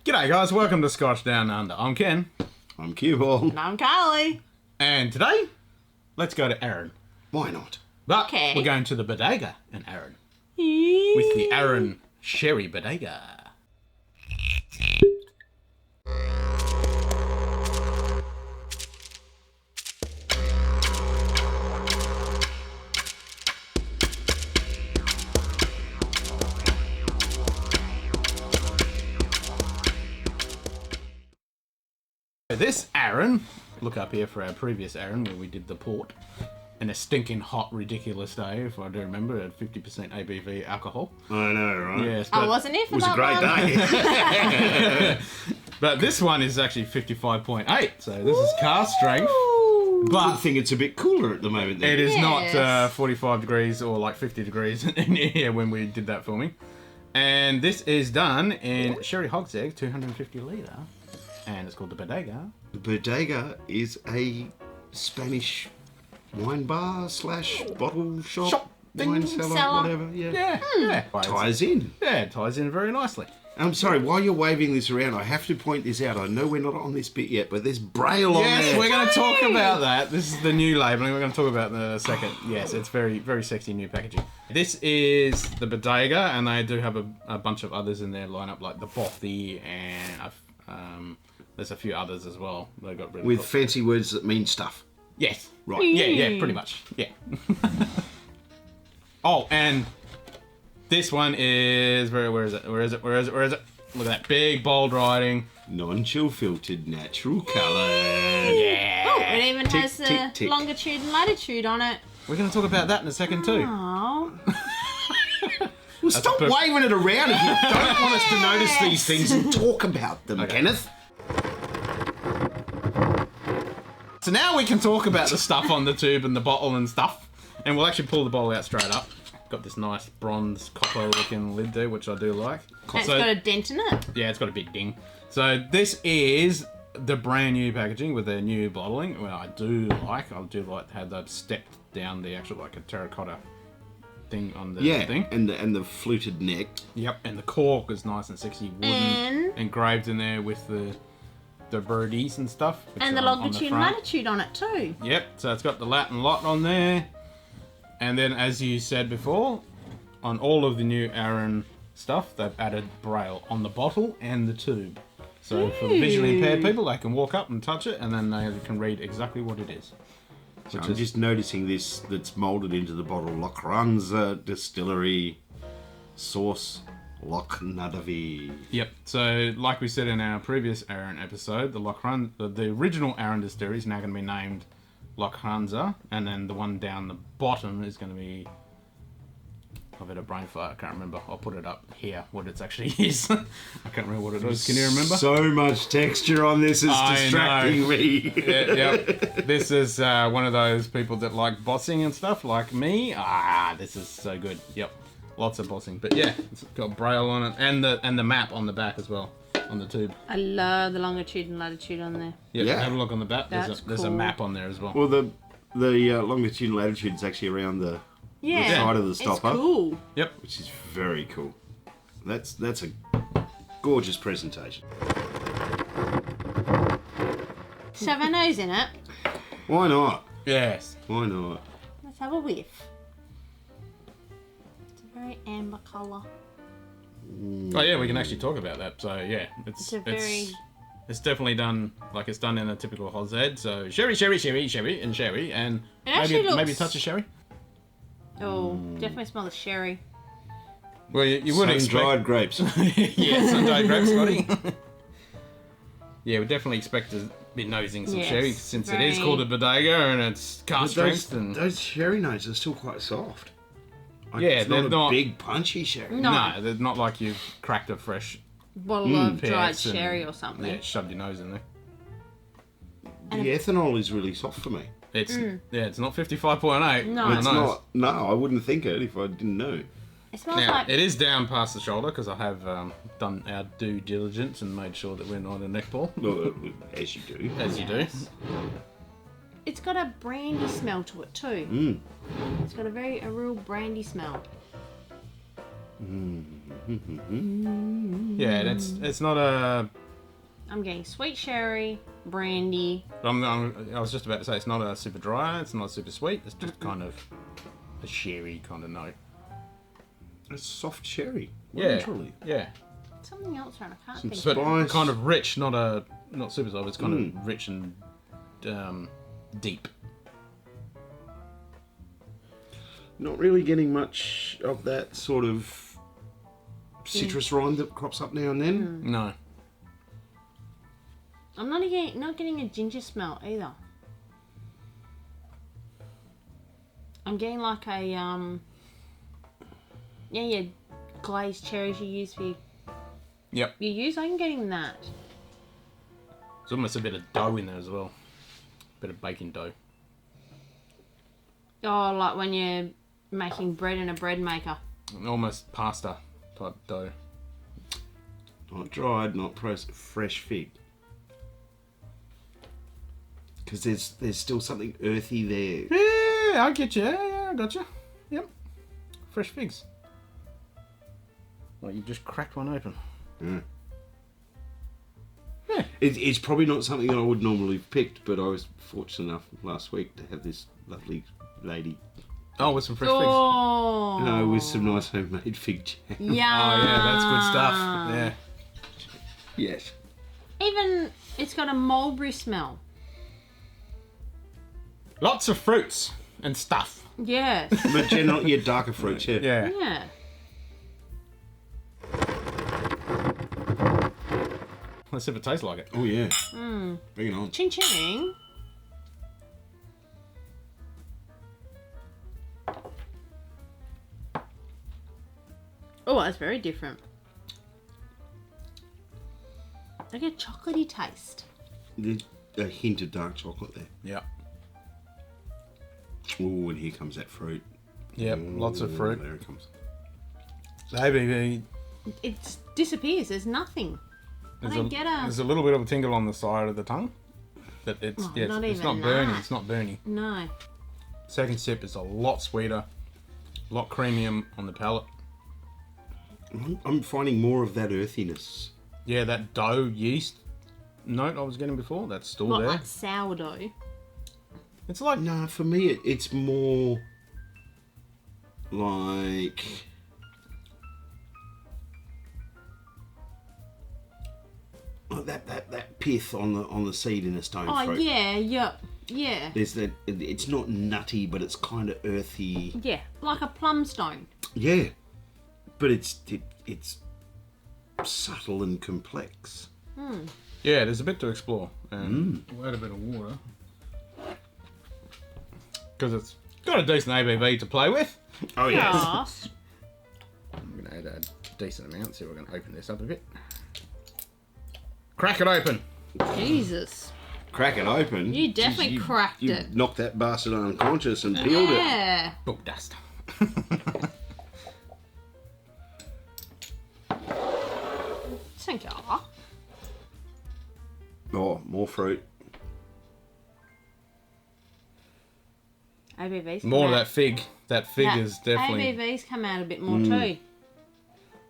G'day guys, welcome to Scotch Down Under. I'm Ken. I'm Q-Ball. And I'm Carly. And today, let's go to Arran. Why not? But Okay. we're going to the Bodega in Arran. With the Arran Sherry Bodega. This Arran, look up here for our previous Arran where we did the port, and a stinking hot, ridiculous day, if I do remember, at 50% ABV alcohol. I know, right? Yes, I but, wasn't here for It was a that great day. but this one is actually 55.8, so this is car strength. Good But thing it's a bit cooler at the moment. Then. it is not Yes. 45 degrees or like 50 degrees in here when we did that filming. And this is done in sherry hogshead, 250 litre. And it's called the Bodega. The Bodega is a Spanish wine bar / bottle shop, wine cellar, cellar. whatever. Yeah. Yeah. Ties in. Yeah, it ties in very nicely. I'm sorry, while you're waving this around, I have to point this out. I know we're not on this bit yet, but there's Braille on Yes, there. we're going to talk about that. This is the new labelling. We're going to talk about in a second. Yes, it's very, very sexy new packaging. This is the Bodega, and they do have a bunch of others in their lineup, like the Bothy, and there's a few others as well. They got rid of With fancy words that mean stuff. yes, Right. yeah, pretty much, yeah. Oh, and this one is where is it? Look at that big bold writing. Non-chill filtered natural colour. Yeah. Oh, it even Tick, has the tick, tick. longitude and latitude on it. We're going to talk about that in a second too. Oh. Well, stop perfect- waving it around if you don't want us to notice these things and talk about them, Okay. Kenneth. So now we can talk about the stuff on the tube and the bottle and stuff. And we'll actually pull the bottle out straight up. Got this nice bronze copper looking lid there, which I do like. And it's got a dent in it. Yeah, it's got a big ding. So this is the brand new packaging with their new bottling. Well, I do like how they've stepped down the actual like a terracotta thing on the thing. and the fluted neck. Yep, and the cork is nice and sexy wooden And- engraved in there with the birdies and stuff. which And the are on longitude and front. latitude on it too. Yep, so it's got the Latin lot on there. And then, as you said before, on all of the new Arran stuff, they've added Braille on the bottle and the tube. So for the visually impaired people, they can walk up and touch it, and then they can read exactly what it is. So I'm just noticing this that's moulded into the bottle. Locranza Distillery Sauce Loch Nadavi. Yep. So, like we said in our previous Arran episode, the original Arran distillery is now going to be named Locranza, and then the one down the bottom is going to be. I've had a brain fart. I can't remember. I'll put it up here. What it actually is. I can't remember what it is. Can you remember? So much texture on this is I distracting know. me. Yep. This is one of those people that like bossing and stuff, like me. This is so good. Yep. Lots of bossing, but yeah, it's got Braille on it, and the map on the back as well, on the tube. I love the longitude and latitude on there. Yep, Yeah. have a look on the back. That's There's a cool. map on there as well. Well, the longitude and latitude is actually around the Yeah. side of the stopper, It's cool. Yep. which is very cool. That's a gorgeous presentation. Should have our nose in it. Why not? Yes. Why not? Let's have a whiff. It's a very amber colour. Oh yeah, we can actually talk about that. So yeah, It's a very... it's definitely done like it's done in a typical Hozhead. So sherry, and It actually maybe looks- touch of sherry. Oh, definitely smell the sherry. Well, you would expect. Sun-dried grapes. Yeah, sun-dried grapes, Scotty. Yeah, we definitely expect a bit nosing some Yes, sherry since it very- is called a Bodega and it's cast strength and. Those sherry notes are still quite soft. Like, Yeah, it's not they're a not- big punchy sherry. No. No, they're not like you've cracked a fresh Bottle of dried PX and- sherry or something. Yeah, shoved your nose in there. The ethanol is really soft for me. It's it's not 55.8. No. on the It's nose. not. No, I wouldn't think it if I didn't know. It smells Now like... it is down past the shoulder because I have done our due diligence and made sure that we're not a neckball, Well, as you do. as you do. It's got a brandy smell to it too. Mm. It's got a real brandy smell. Yeah, it's not a. I'm getting sweet sherry, brandy. I was just about to say it's not a super dry. It's not super sweet. It's just kind of a sherry kind of note. A soft sherry. Yeah, Literally. yeah. Something else, right? I can't Some think. But Spice. kind of rich, not super soft. It's kind of rich and deep. Not really getting much of that sort of citrus rind that crops up now and then. No. I'm not getting a ginger smell either. I'm getting like a glazed cherries you use for Yep. you use. I'm getting that. There's almost a bit of dough in there as well. A bit of baking dough. Oh, like when you're making bread in a bread maker. Almost pasta type dough. Not dried, not fresh fig. Because there's still something earthy there. Yeah, I get you. Yeah, I got you. Yep. Fresh figs. Well, you just cracked one open. Yeah. Yeah. It's probably not something I would normally have picked, but I was fortunate enough last week to have this lovely lady. Oh, with some fresh figs. Oh. With some nice homemade fig jam. Yeah. Oh, yeah, that's good stuff. Yeah. Yes. Even it's got a mulberry smell. Lots of fruits and stuff. Yes. But generally, yeah, darker fruits, yeah. Yeah. Yeah. Let's see if it tastes like it. Oh, yeah. Bring it on. Ching ching. Oh, that's very different. I get chocolatey taste. There's a hint of dark chocolate there. Yeah. Oh, and here comes that fruit. Yep, lots of fruit. There it comes. The ABV, It disappears. There's nothing. I don't get a... there's a little bit of a tingle on the side of the tongue. But it's Oh, yeah, not it's even not burny. that. It's not burny. No. Second sip is a lot sweeter, a lot creamier on the palate. I'm finding more of that earthiness. Yeah, that dough yeast note I was getting before, that's still What, there. like sourdough? It's like No, for me, it's more like... like that pith on the seed in a stone Oh, fruit. yeah, yep. Yeah. There's that. It's not nutty, but it's kind of earthy. Yeah, like a plum stone. Yeah, but it's subtle and complex. yeah, there's a bit to explore. And we'll add a bit of water. Because it's got a decent ABV to play with. Oh yes. Yes. I'm going to add a decent amount, so we're going to open this up a bit. Crack it open. Jesus. Crack it open. You definitely cracked you it. knocked that bastard unconscious and peeled it. Yeah. Book dust. Thank you. Oh, more fruit. ABV's More of come that out. fig. That fig is definitely... ABV's come out a bit more too.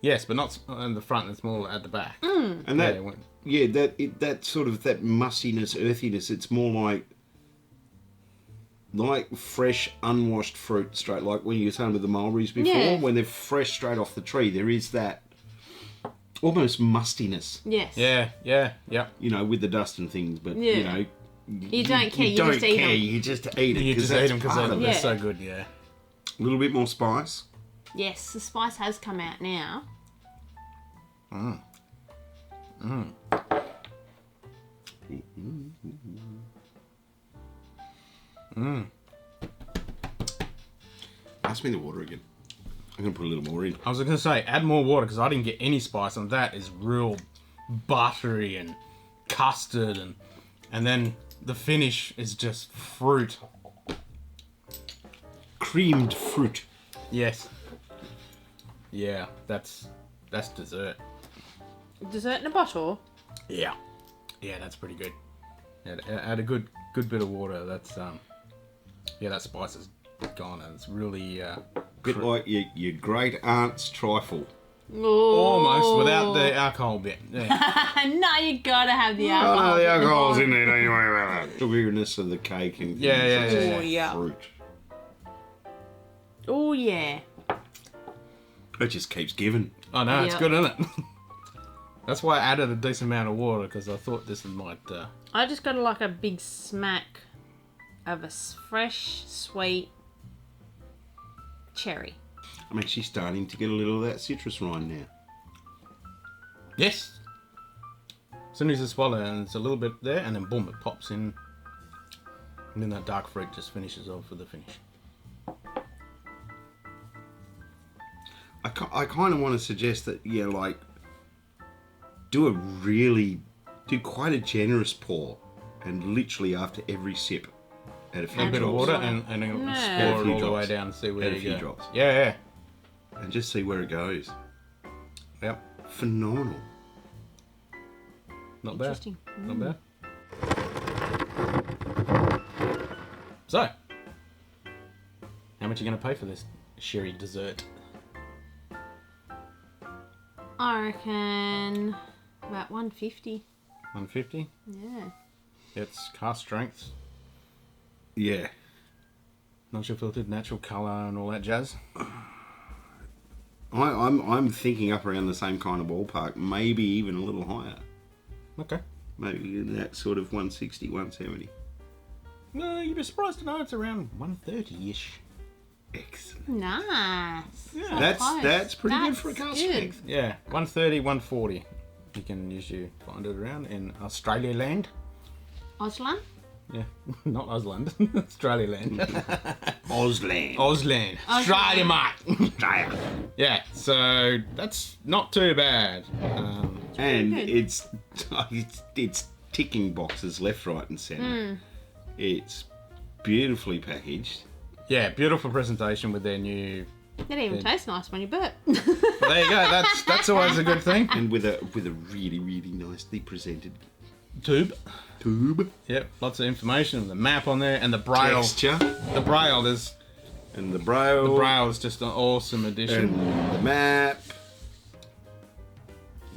Yes, but not in the front, it's more at the back. And that, Yeah, when- yeah, that sort of that mustiness, earthiness. It's more like fresh, unwashed fruit straight. Like when you were saying with the mulberries before, Yeah. when they're fresh straight off the tree, there is that almost mustiness. Yes. Yeah, yeah. You know, with the dust and things. But Yeah. you know, You don't care, you don't just eat care. 'em. You just eat it. You just that's eat them because part they're, of they're it. Yeah. so good, yeah. A little bit more spice. Yes, the spice has come out now. Pass me the water again. I'm gonna put a little more in. I was going to say, add more water because I didn't get any spice, and that is real buttery and custard, and then the finish is just fruit. Creamed fruit. Yes. Yeah, that's dessert. Dessert in a bottle. Yeah. Yeah, that's pretty good. Add a good bit of water. That's yeah, that spice is gone, and it's really Bit like your great aunt's trifle. Almost without the alcohol bit. Yeah. No, you gotta have the Oh alcohol. no, the alcohol's in there. Don't you worry about that. The weirdness of the cake and Yeah. Oh, yeah. fruit. Oh, yeah. It just keeps giving. I know, it's Yep. good, isn't it? That's why I added a decent amount of water, because I thought this might... I just got like a big smack of a fresh, sweet cherry. I'm actually starting to get a little of that citrus rind now. Yes! As soon as you swallow it, and it's a little bit there, and then boom, it pops in. And then that dark fruit just finishes off with the finish. I kind of want to suggest that, yeah, like, do quite a generous pour, and literally after every sip, add a few A bit of drops. water, and then Yeah. pour Add a it few all the way drops. down and see where Add a you few go. drops. Yeah. And just see where it goes. Yep. Phenomenal. Not bad. Interesting. Not bad. So, how much are you going to pay for this sherry dessert? I reckon about 150. 150. Yeah. It's cast strength, Yeah. not your filtered, natural colour, and all that jazz. I'm thinking up around the same kind of ballpark, maybe even a little higher. Okay. Maybe in that sort of 160, 170. No, you'd be surprised to know it's around 130-ish. Excellent. Nice. Yeah. Close. That's pretty good That's for a cast good. strength. Yeah, 130, 140. You can usually find it around in Australia land. Auslan? Yeah, not Ausland, Australia land. Auslan. Ausland. Australia, mate. Australia. Yeah, so that's not too bad. And good. it's ticking boxes left, right, and centre. It's beautifully packaged. Yeah, beautiful presentation with their new. It even tastes nice when you burp. Well, there you go. That's always a good thing. And with a really, really nicely presented Tube. tube. Yep, lots of information. The map on there and the braille. Texture. The braille. And the braille. The braille is just an awesome addition. And the map.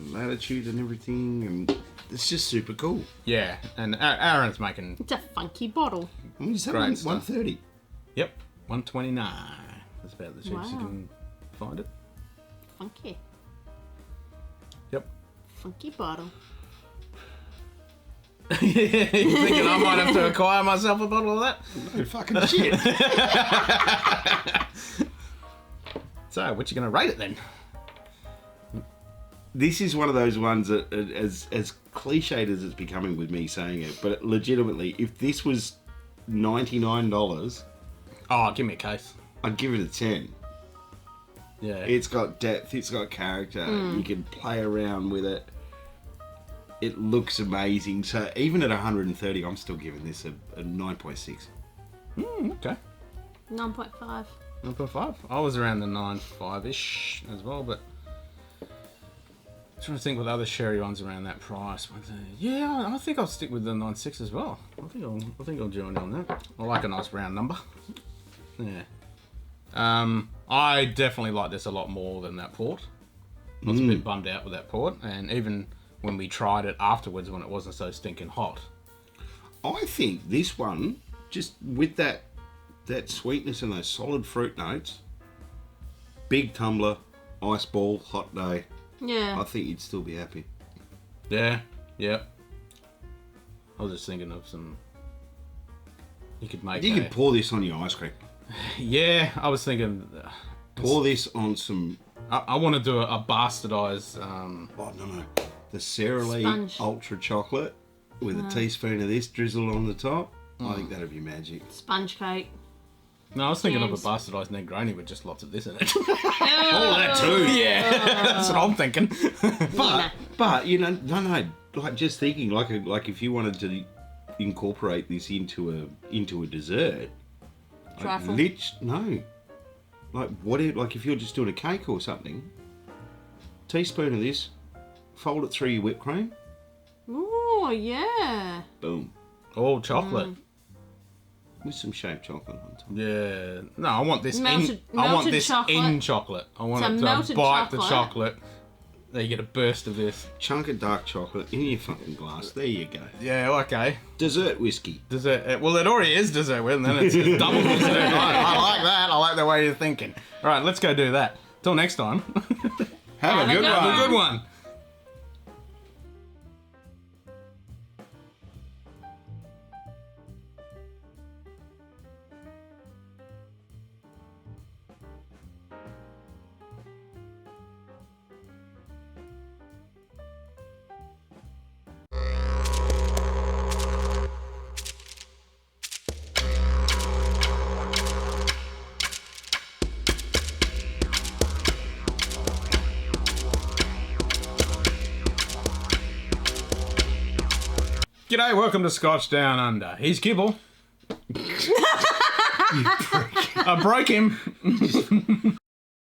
Latitude and everything. And it's just super cool. Yeah, and Aaron's making. It's a funky bottle. You said Great stuff. 130. Yep, 129. That's about the cheapest you Wow. can find it. Funky. Yep. Funky bottle. You thinking I might have to acquire myself a bottle of that? No fucking shit. So, what you gonna rate it then? This is one of those ones that, as cliched as it's becoming with me saying it, but legitimately, if this was $99, Oh, give me a case. I'd give it a 10. Yeah. It's got depth, it's got character, you can play around with it. It looks amazing. So even at 130, I'm still giving this a 9.6. Okay. 9.5. 9.5. I was around the 9.5-ish as well, but I'm trying to think with other sherry ones around that price. Yeah, I think I'll stick with the 9.6 as well. I think I'll join on that. I like a nice round number. Yeah. I definitely like this a lot more than that port. I was a bit bummed out with that port, and even when we tried it afterwards when it wasn't so stinking hot. I think this one, just with that sweetness and those solid fruit notes, big tumbler, ice ball, hot day, Yeah. I think you'd still be happy. Yeah, I was just thinking of some... You could make You a... could pour this on your ice cream. Yeah, I was thinking... Pour this on some... I want to do a bastardized... Oh, no. The Sara Lee Sponge. Ultra Chocolate with a teaspoon of this drizzled on the top. I think that'd be magic. Sponge cake. No, I was thinking Jams. of a bastardized Negroni with just lots of this in it. Oh, that too. Yeah, that's what I'm thinking. But you know, no. Like just thinking, like if you wanted to incorporate this into a dessert, Trifle. Like if you're just doing a cake or something, teaspoon of this, fold it through your whipped cream, Oh, yeah. boom. Oh, chocolate. with some shaved chocolate on top. Yeah. No, I want this Melted I want this chocolate. in chocolate. I want So it to melted bite the chocolate. chocolate. There you get a burst of this. Chunk of dark chocolate in your fucking glass. There you go. Yeah, okay. Dessert whiskey. Dessert. Well, it already is dessert with, and then it's just double dessert. I like that. I like the way you're thinking. All right, let's go do that. Till next time. Have a good Have one. a good one. G'day, welcome to Scotch Down Under. He's Kibble. I broke him.